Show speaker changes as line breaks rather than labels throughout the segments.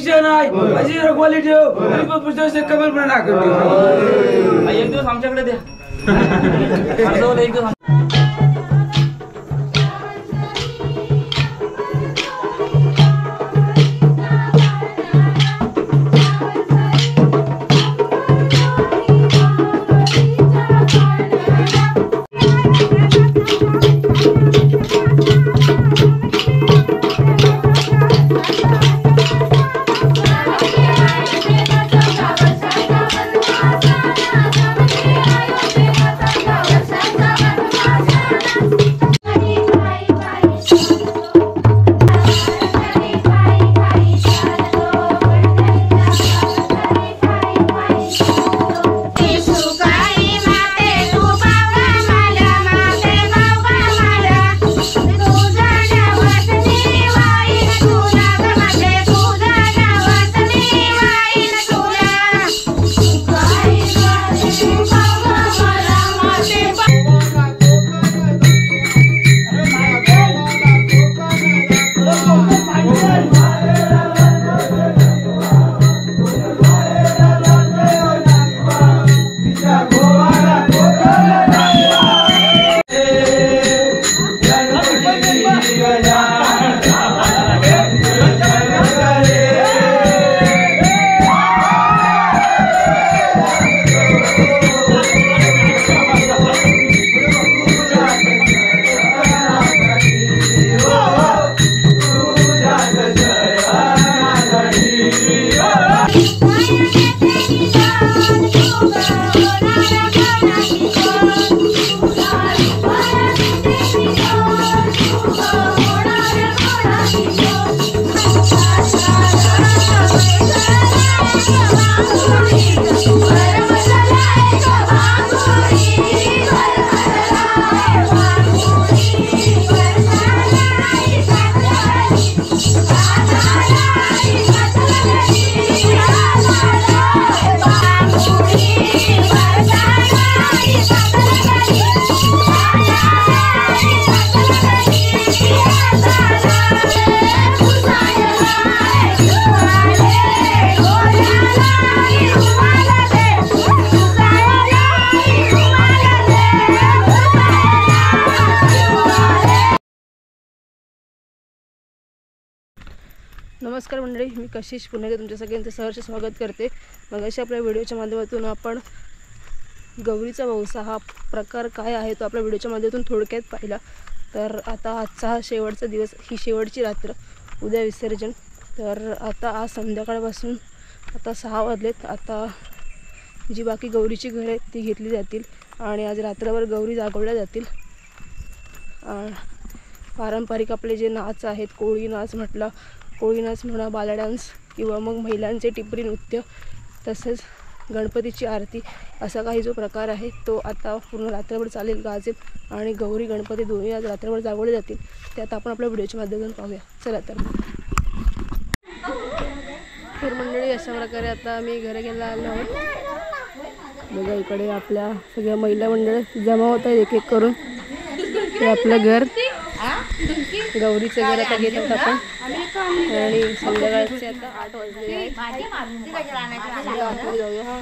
शिक्षण आहे अशी रखवाली ठेव आणि पुस्तक कमलपणे नाकर
एक दिवस आमच्याकडे द्या एक दिवस
नमस्कार मंडळी, मी कशिश पुन्हा तुमच्या सगळ्यांचं सहर्ष स्वागत करते. मग अशा आपल्या व्हिडिओच्या माध्यमातून आपण गौरीचा वौसा हा प्रकार काय आहे तो आपल्या व्हिडिओच्या माध्यमातून थोडक्यात पाहिला. तर आता आजचा हा शेवटचा दिवस, ही शेवटची रात्र, उद्या विसर्जन. तर आता आज संध्याकाळपासून आता 6 वाजलेत. आता जी बाकी गौरीची घरं आहेत ती घेतली जातील आणि आज रात्रभर गौरी जागवल्या जातील. पारंपरिक आपले जे नाच आहेत, कोळी नाच म्हटलं, कोळी नाच म्हणा, बाला डान्स किंवा मग महिलांचे टिपरी नृत्य, तसेच गणपतीची आरती, असा काही जो प्रकार आहे तो आता पूर्ण रात्रभर चालेल, गाजेल आणि गौरी गणपती दोन्ही आज रात्रभर जागवले जातील. त्यात आपण आपल्या व्हिडिओच्या माध्यमातून पाहूया. चला तर मंडळी, अशा प्रकारे आता आम्ही घरी गेला आलो आहोत. बघा इकडे आपल्या सगळ्या महिला मंडळ जमा होत आहेत एक एक करून. हे आपलं घर, गौरीचं घर आता घेत आहोत आपण आणि संध्याकाळचे आता 8 वाजले आहेत. जाऊया. हा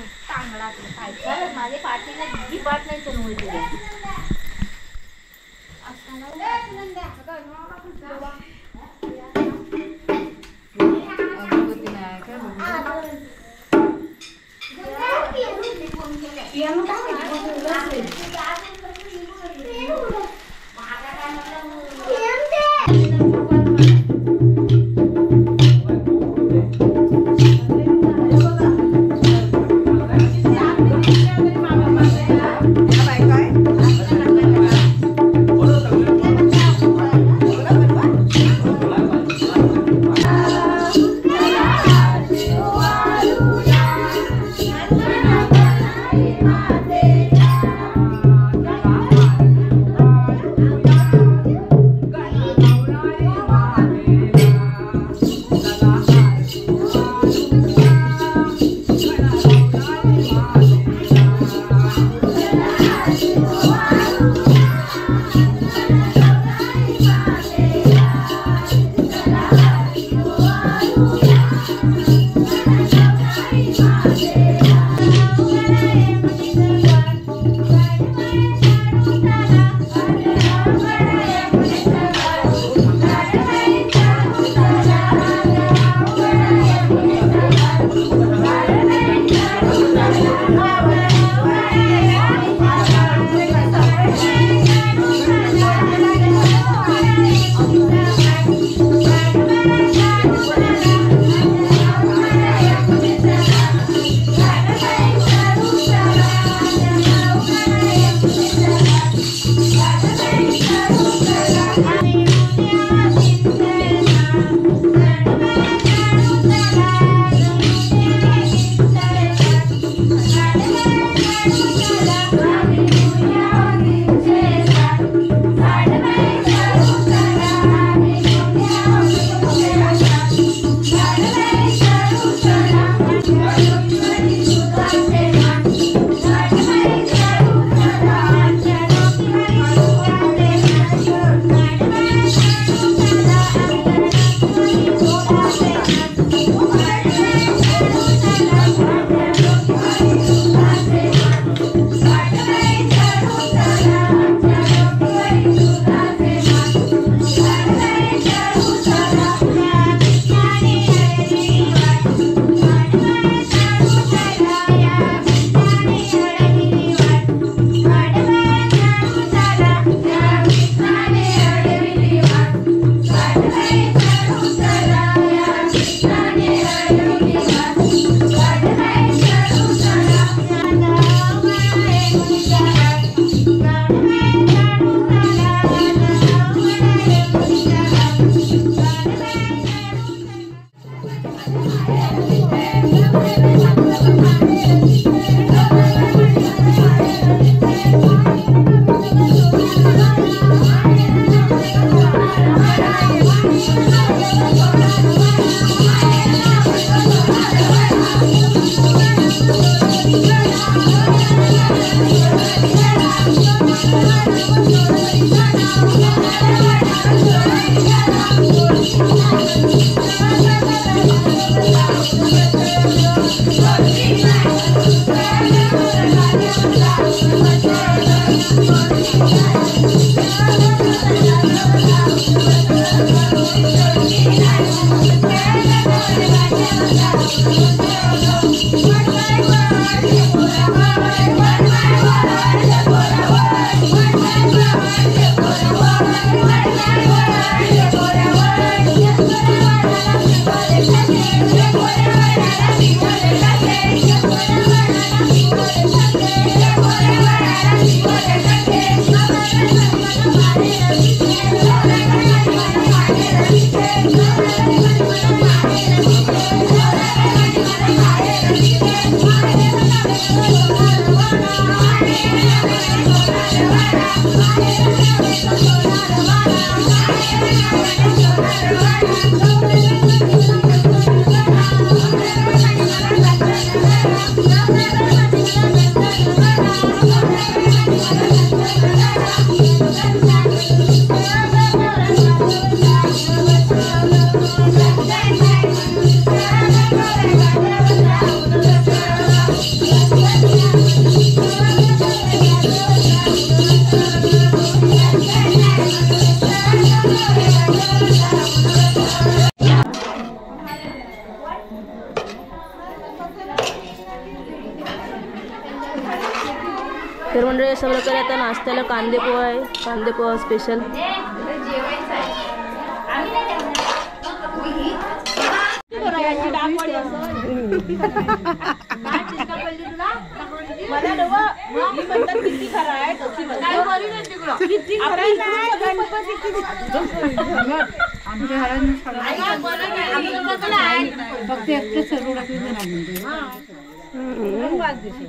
तर मंडळी अशा प्रकारे आता नाश्त्याला कांदे पोहा आहे, कांदे पोहा स्पेशल.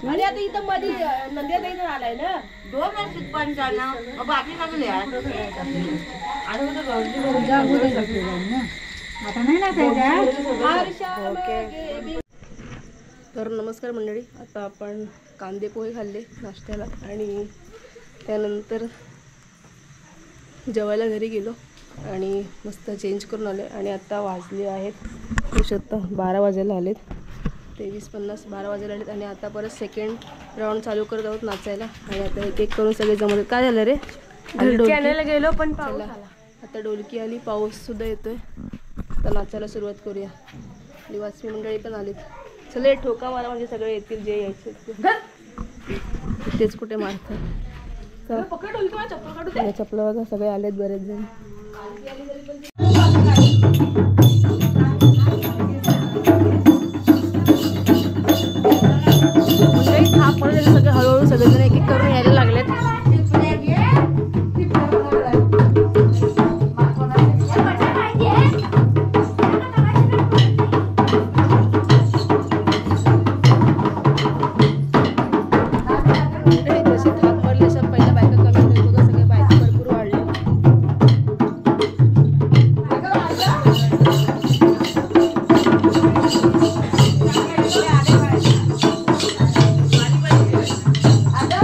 आणि आता इथं मध्ये नंद्याताईचं आलाय ना 2 वर्षात पण जाणं बाकी लागले
तर नमस्कार मंडळी, आता आपण कांदे पोहे खाल्ले नाश्त्याला आणि त्यानंतर जेवायला घरी गेलो आणि मस्त चेंज करून आले आणि आता वाजले आहेत 12 वाजायला आलेत, 23:50 12 वाजायला आलेत आणि आता परत सेकंड राऊंड चालू करत आहोत नाचायला. आणि आता एक एक करून सगळे जमत. काय झालं रे? ढोलकी आणायला गेलो पण पाऊस आला. आता ढोलकी आली, पाऊस सुद्धा येतोय. आता नाचायला सुरुवात करूया. आणि वाचवी मंडळी पण आलीत. चले ठोका मारा म्हणजे सगळे येतील जे यायचे तेच कुठे मारतात. चपला बघा सगळे आलेत बरेच जण. सगळे हळूहळू सगळेजण एक एक करून यायला लागलेत.
आता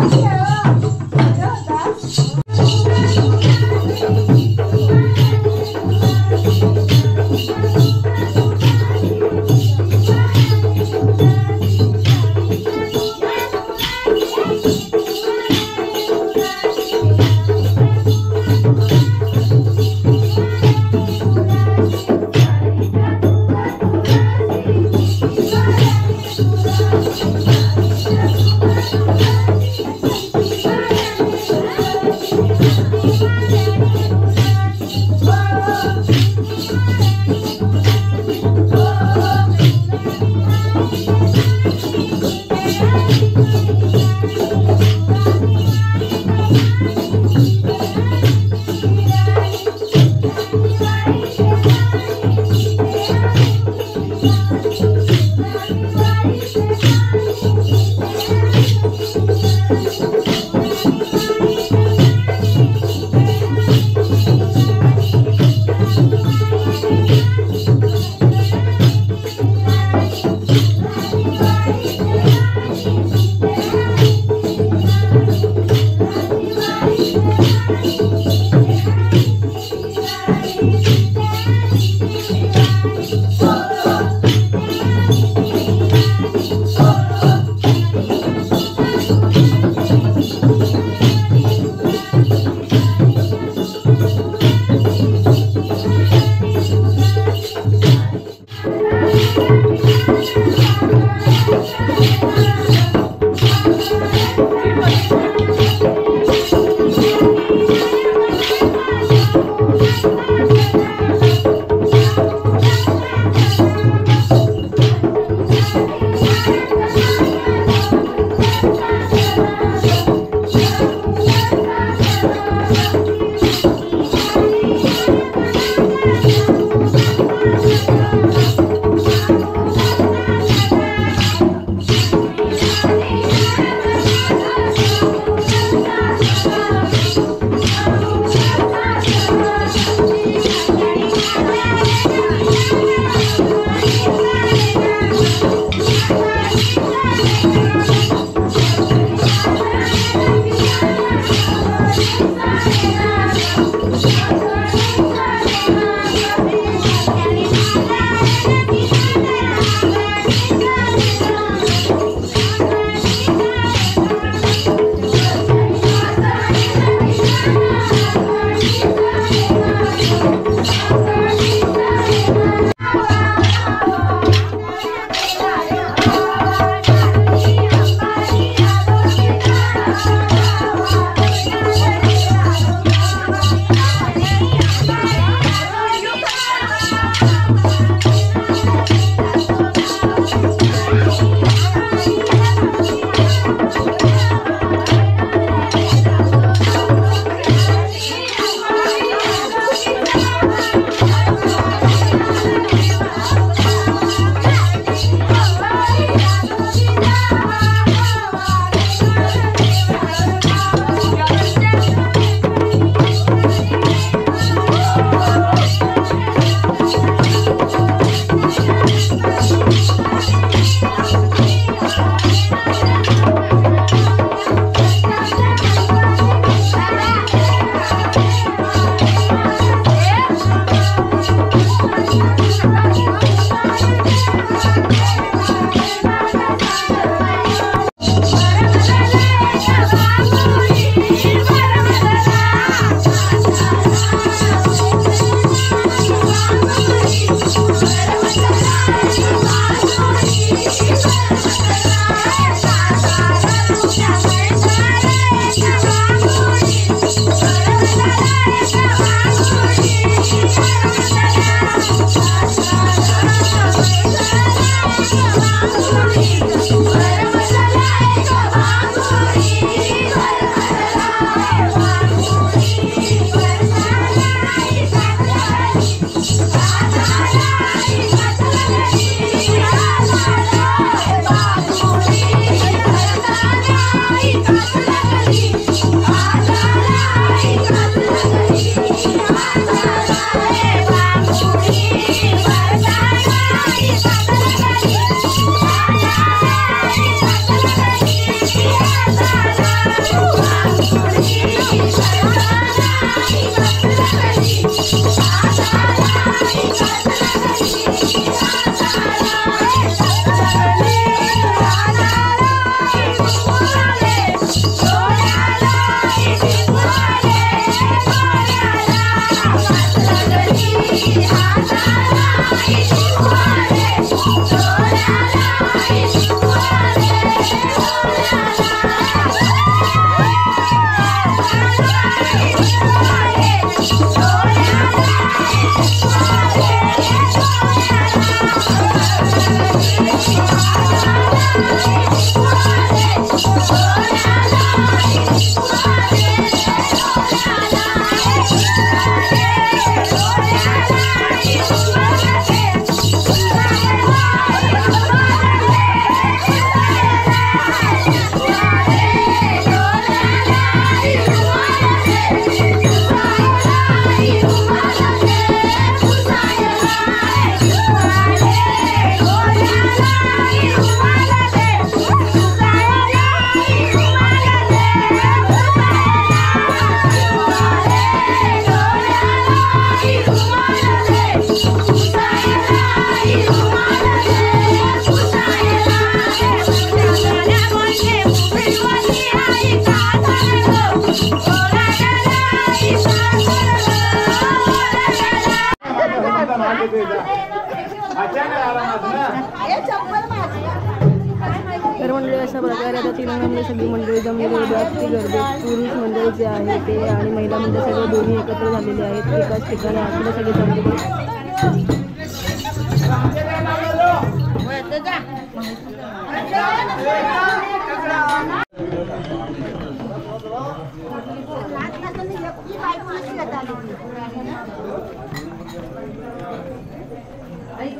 तर मंडळी अशा प्रकारे आता तेलंगणामध्ये सगळी मंडळी जमलेली जास्ती गर्दी पुरुष मंडळी जे आहे ते आणि महिला मंडळ सगळे दोन्ही एकत्र झालेले आहेत एकाच ठिकाणी आपले सगळे जमलेले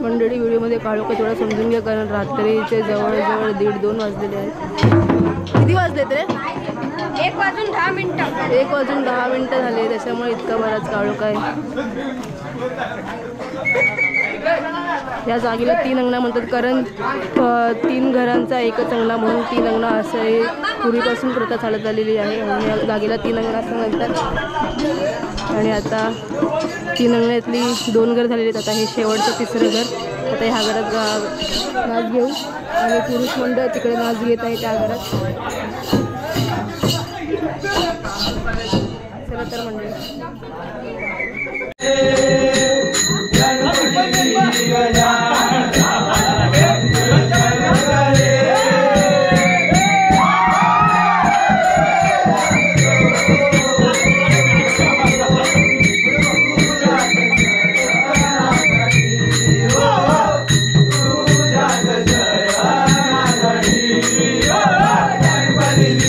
मंडळी व्हिडिओमध्ये काढू का थोडा समजून घ्या कारण रात्रीचे जवळजवळ 1:30-2 वाजलेले आहेत. किती वाजले ते 1:10 झाले त्याच्यामुळे इतका बराच काळू काय. या जागेला 3 अंगणा म्हणतात कारण 3 घरांचा एकच अंगणा म्हणून 3 अंगणा असं हे पूर्वीपासून प्रथा चालत आलेली आहे आणि या जागेला 3 अंगणा असं म्हणतात. आणि आता 3 अंगणातली 2 घर झालेली आहेत. आता हे शेवटचं 3रं घर. आता ह्या घरात नाच घेऊ आणि पुरुष मंडळ तिकडे नाच घेत आहे त्या घरात. चला तर मंडळी
Everybody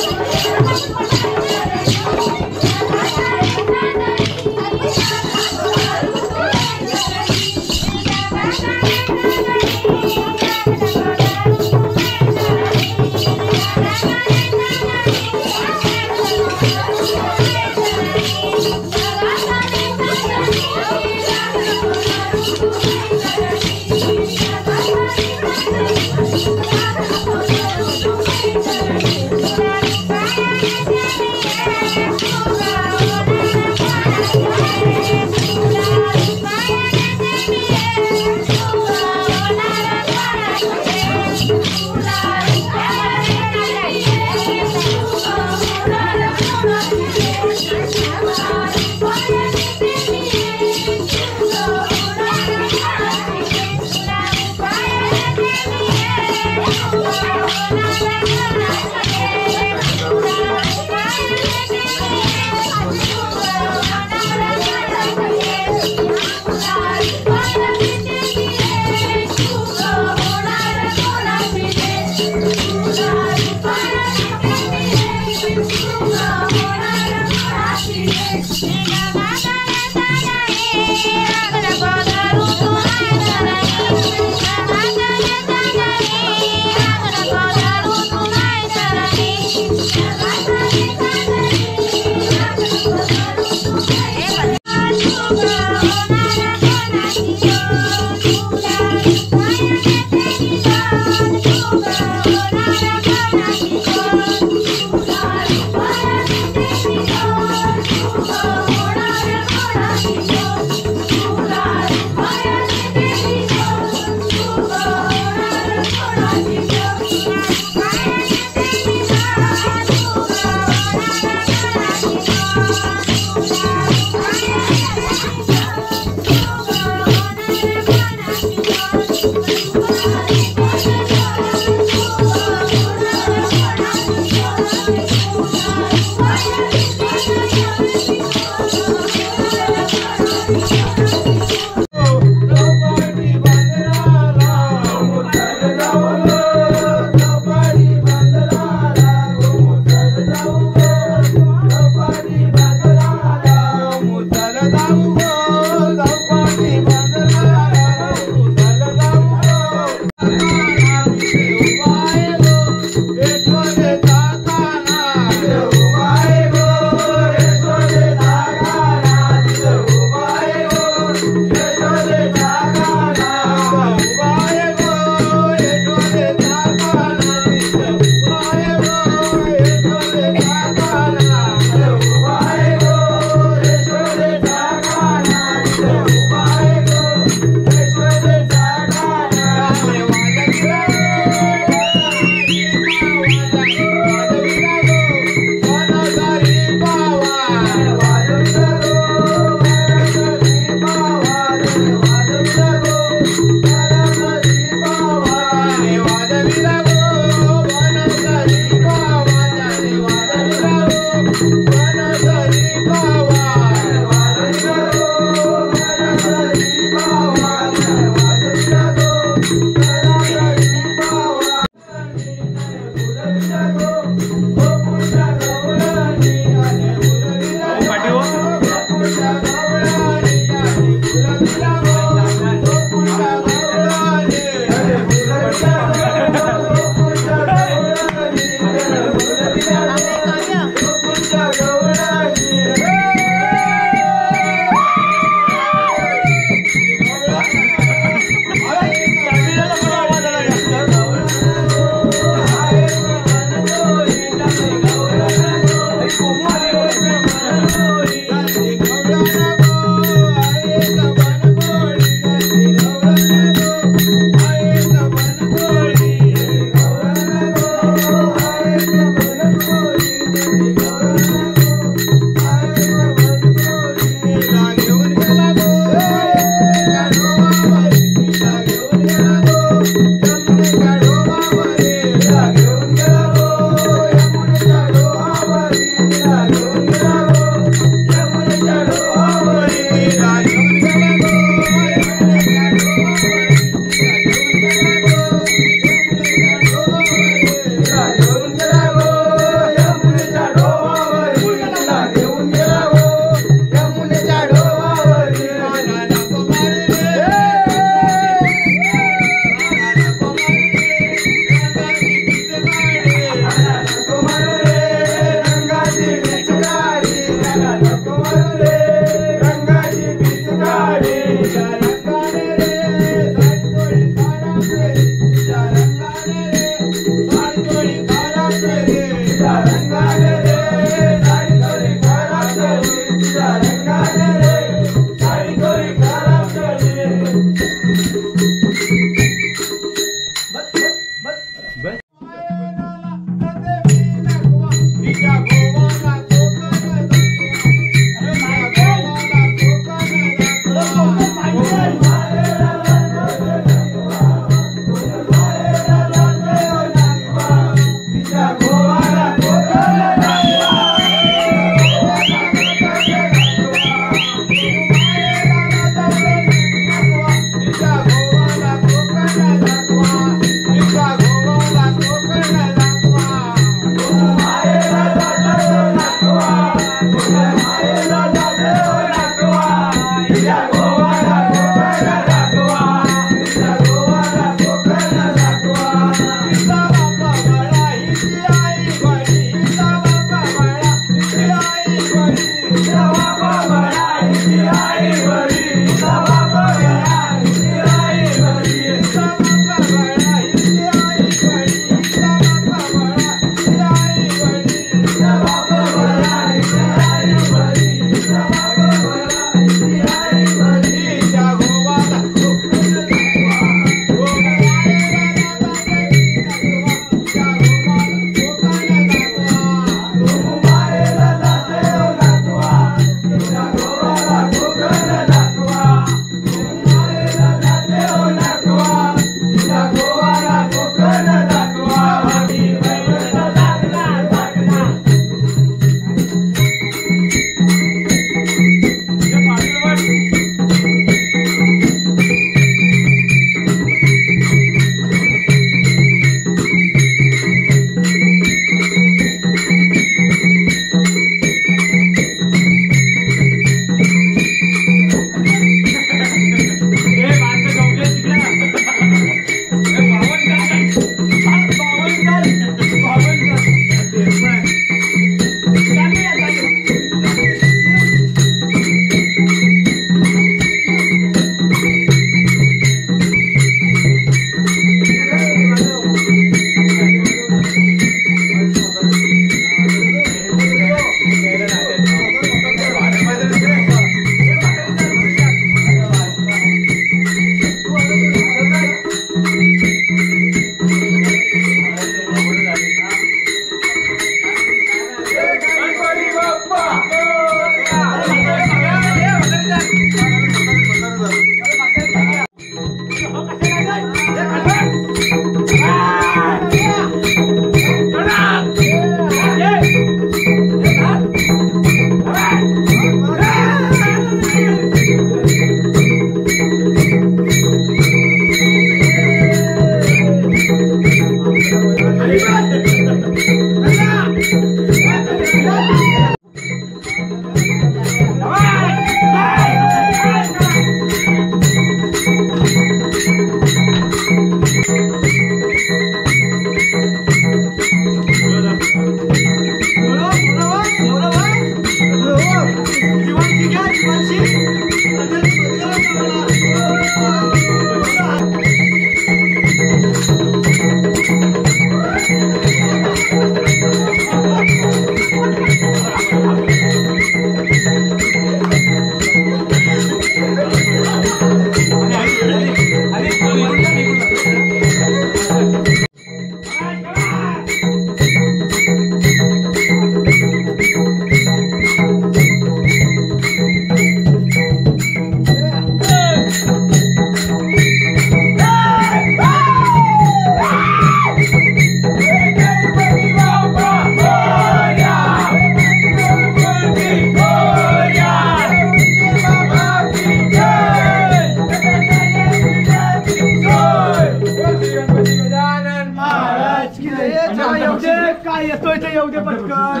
येतोय ते येऊ दे पटकन.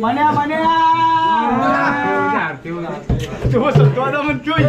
मन्या तो सत्वादा म्हणतोय.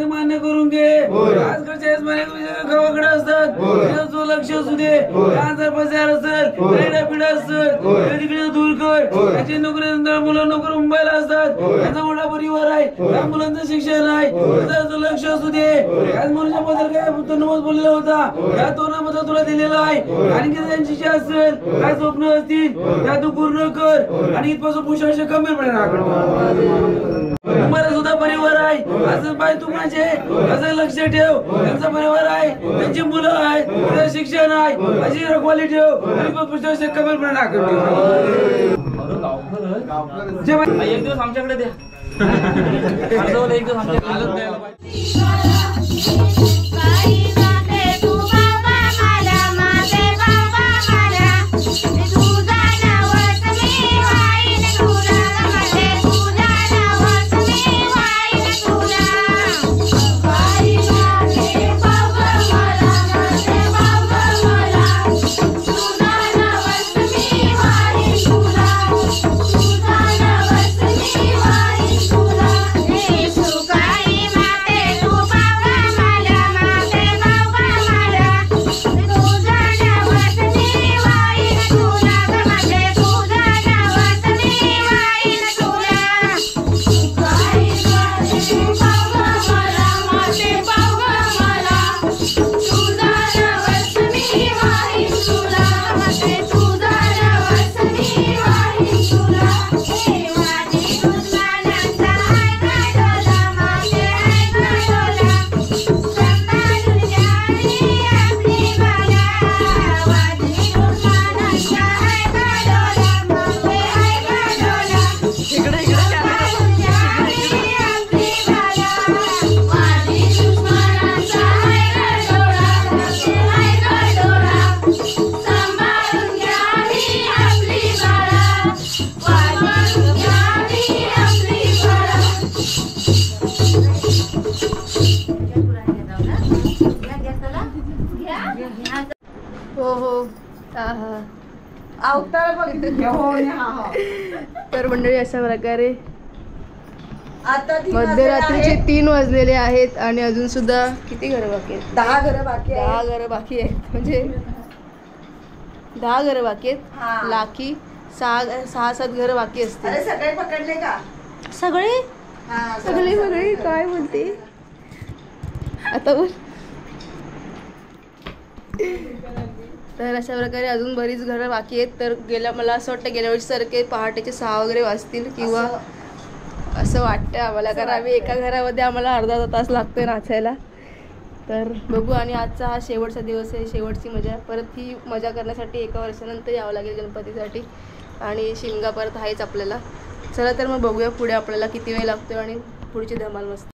मान्य करून घे. आजकालच्या गावाकडे असतात लक्ष असू दे. पसार असेल पिढा असेल तिकडे दूर कर. त्याची नोकरी मुलं नोकरी मुंबईला असतात. त्यांचा मोठा परिवार आहे. त्या मुलांचं शिक्षण आहे. त्याचं लक्ष असू दे. आज मनुष्य बद्दल काय नमोद बोललेला होता. या तोरणामध्ये तुला दिलेला आहे. आणखी त्यांची जी असेल काय स्वप्न असतील त्या तू पूर्ण कर. आणि इथपासून पुष्कळ कमीपणे राख. तुम्हाला सुद्धा परिवार आहे. असं पाय तू माझे असं लक्ष ठेव. त्यांचा परिवार आहे. त्यांची मुलं आहेत. त्याचं शिक्षण आहे. अशी रखवाली ठेव. आणि पुष्कळ कमीपणे राख.
एक दिवस आमच्याकडे द्या. एक दिवस आमच्याकडे.
तर मंडळी अशा प्रकारे मध्यरात्रीचे 3 वाजलेले आहेत आणि अजून सुद्धा किती घरं बाकी आहेत?
10 घरं बाकी आहेत.
10 घरं बाकी आहेत. म्हणजे 10 घरं बाकी आहेत. लाखी 6-7 घरं बाकी असतील.
अरे सगळे पकडले का?
सगळे सगळे काय बोलते आता बोल. तर अशा प्रकारे अजून बरीच घरं बाकी आहेत. तर मला असं वाटतं गेल्या वर्षी सारखे पहाटेचे 6 वगैरे वाजतील किंवा असं वाटतं आम्हाला. कारण आम्ही एका घरामध्ये आम्हाला अर्धा तास लागतोय नाचायला. तर बघू. आणि आजचा हा शेवटचा दिवस आहे. शेवटची मजा. परत ही मजा करण्यासाठी एका वर्षानंतर यावं लागेल गणपतीसाठी. आणि शिमगा परत आहेच आपल्याला. चला तर मग बघूया पुढे आपल्याला किती वेळ लागतो आणि पुढची धमाल मस्त.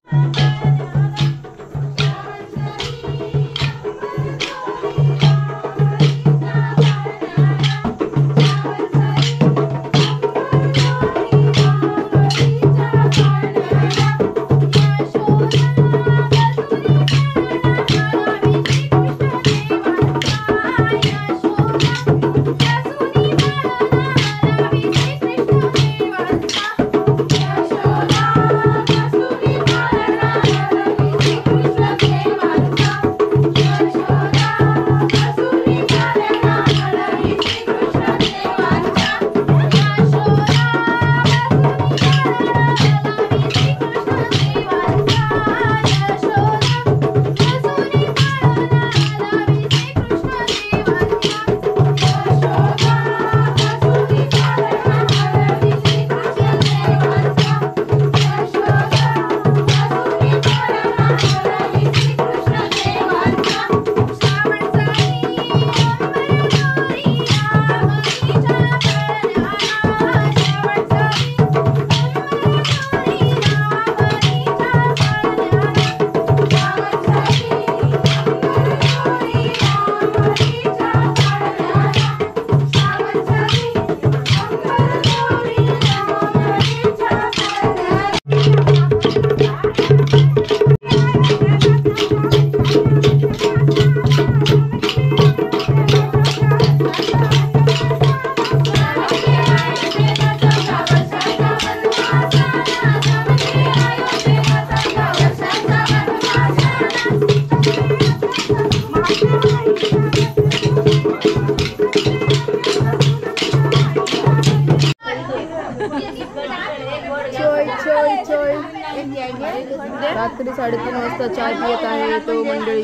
रात्री 3:30 वाजता चाय पित आहे तो मंडळी.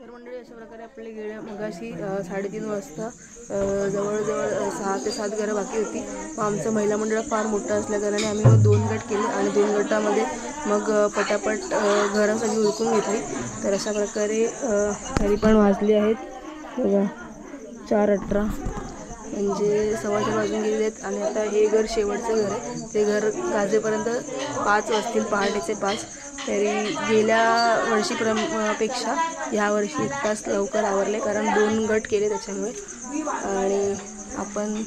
तर मंडळी अशा प्रकारे आपले गेल्या मगाशी 3:30 वाजता जवळजवळ 6 ते 7 घरं बाकी होती. मग आमचं महिला मंडळ फार मोठं असल्याकारणे आम्ही मग 2 गट केले आणि 2 गटामध्ये मग पटापट घरं सगळी उरकून घेतली. तर अशा प्रकारे तरी पण वाजली आहेत बघा 4:18 म्हणजे 4:15 वाजून गेलेले आहेत. आणि आता हे घर शेवटचं घर आहे. ते घर गाजेपर्यंत 5 वाजतील, पहाटेचे 5. तरी गेल्या वर्षीपेक्षा ह्यावर्षी 1 तास लवकर आवरले कारण 2 गट केले त्याच्यामुळे. आणि आपण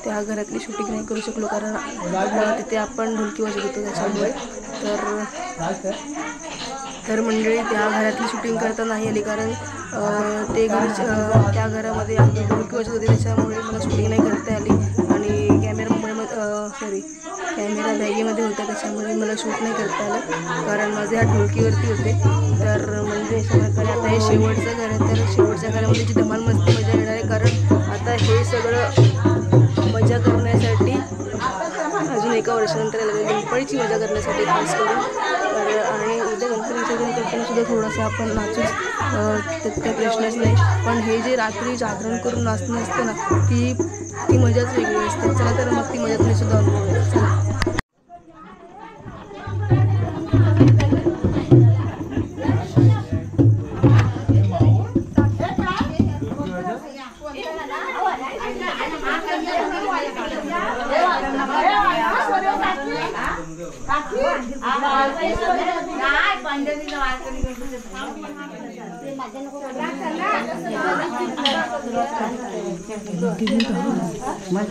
त्या घरातली शूटिंग नाही करू शकलो कारण तिथे आपण ढोलकी वाजवत होतो त्याच्यामुळे. तर मंडळी त्या घरातली शूटिंग करता नाही आली कारण ते घर त्या घरामध्ये आपली ढोलकी वाजवत होती त्याच्यामुळे मला शूटिंग नाही करता आली. आणि कॅमेरा बॅगेमध्ये होता त्याच्यामुळे मला शूट नाही करता आलं कारण माझे हात ढोलकीवरती होते. तर म्हणजे अशा प्रकारे आता हे शेवटचं घर आहे. तर शेवटच्या घरामध्ये जी धमाल मस्ती मजा येणार आहे कारण आता हे सगळं मजा करण्यासाठी अजून 1 वर्षानंतर गणपतीची मजा करण्यासाठी खास करून. तर आणि उद्या गणपती विसर्जन करताना सुद्धा थोडंसं आपण नाचूच, त्यात काही प्रश्नच नाही. पण हे जे रात्री जागरण करून नाचणं असतं ना ती मजाच वेगळी असते. चला तर मग ती मजा तुम्ही सुद्धा अनुभवूया. चला.
Bye.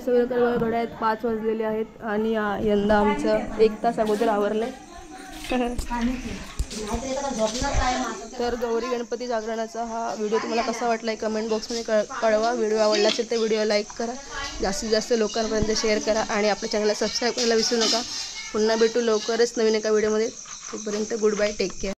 सगळे सगळे घड्या आहेत 5 वाजलेले आहेत आणि यंदा आमचं 1 तास अगोदर आवरलंय. तर गौरी गणपती जागरणाचा हा व्हिडिओ तुम्हाला कसा वाटला आहे कमेंट बॉक्समध्ये कळवा. व्हिडिओ आवडला असेल तर व्हिडिओ लाईक करा, जास्तीत जास्त लोकांपर्यंत शेअर करा आणि आपल्या चॅनलला सबस्क्राईब करायला विसरू नका. पुन्हा भेटू लवकरच नवीन एका व्हिडिओमध्ये. तोपर्यंत गुड बाय, टेक केअर.